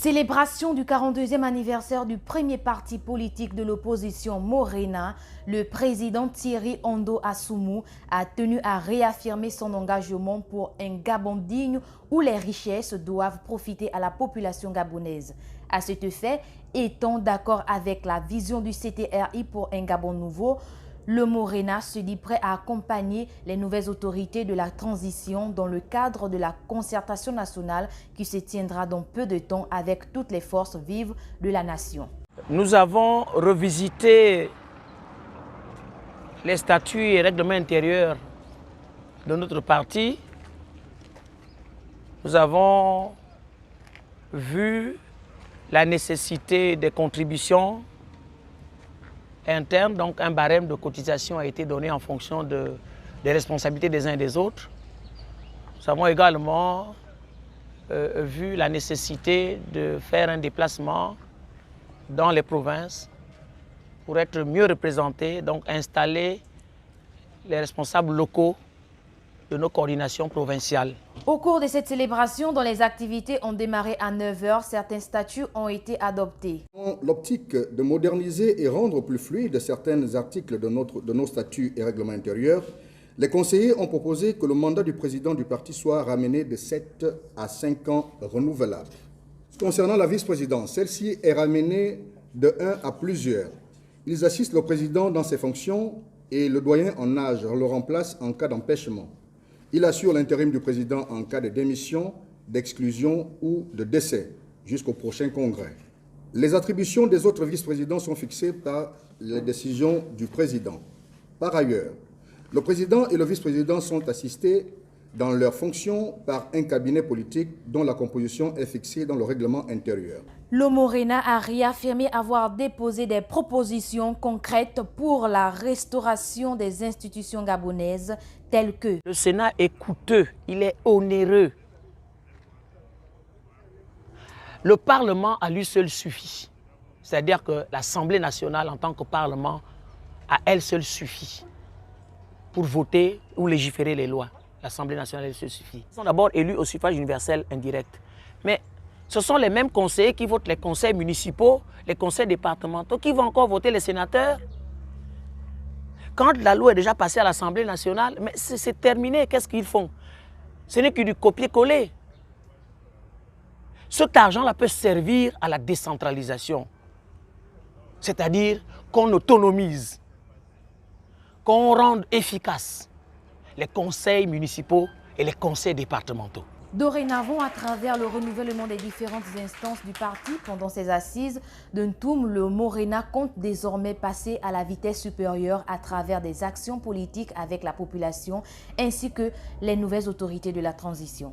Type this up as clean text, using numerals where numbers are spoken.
Célébration du 42e anniversaire du premier parti politique de l'opposition Morena, le président Thierry Ondo Assoumou a tenu à réaffirmer son engagement pour un Gabon digne où les richesses doivent profiter à la population gabonaise. À cet effet, étant d'accord avec la vision du CTRI pour un Gabon nouveau, le Morena se dit prêt à accompagner les nouvelles autorités de la transition dans le cadre de la concertation nationale qui se tiendra dans peu de temps avec toutes les forces vives de la nation. Nous avons revisité les statuts et règlements intérieurs de notre parti. Nous avons vu la nécessité des contributions interne, donc un barème de cotisation a été donné en fonction des responsabilités des uns et des autres. Nous avons également vu la nécessité de faire un déplacement dans les provinces pour être mieux représentés, donc installer les responsables locaux de nos coordinations provinciales. Au cours de cette célébration, dont les activités ont démarré à 9 h, certains statuts ont été adoptés. Dans l'optique de moderniser et rendre plus fluides certains articles de nos statuts et règlements intérieurs, les conseillers ont proposé que le mandat du président du parti soit ramené de 7 à 5 ans renouvelables. Concernant la vice-présidence, celle-ci est ramenée de 1 à plusieurs. Ils assistent le président dans ses fonctions et le doyen en âge le remplace en cas d'empêchement. Il assure l'intérim du président en cas de démission, d'exclusion ou de décès jusqu'au prochain congrès. Les attributions des autres vice-présidents sont fixées par les décisions du président. Par ailleurs, le président et le vice-président sont assistés dans leurs fonctions par un cabinet politique dont la composition est fixée dans le règlement intérieur. Le Morena a réaffirmé avoir déposé des propositions concrètes pour la restauration des institutions gabonaises telles que... Le Sénat est coûteux, il est onéreux. Le Parlement à lui seul suffit. C'est-à-dire que l'Assemblée nationale en tant que Parlement à elle seule suffit pour voter ou légiférer les lois. L'Assemblée nationale elle seule suffit. Ils sont d'abord élus au suffrage universel indirect. Mais ce sont les mêmes conseillers qui votent les conseils municipaux, les conseils départementaux, qui vont encore voter les sénateurs. Quand la loi est déjà passée à l'Assemblée nationale, mais c'est terminé, qu'est-ce qu'ils font? Ce n'est que du copier-coller. Cet argent-là peut servir à la décentralisation. C'est-à-dire qu'on autonomise, qu'on rende efficace les conseils municipaux et les conseils départementaux. Dorénavant, à travers le renouvellement des différentes instances du parti pendant ces assises de Ntoum, le Morena compte désormais passer à la vitesse supérieure à travers des actions politiques avec la population ainsi que les nouvelles autorités de la transition.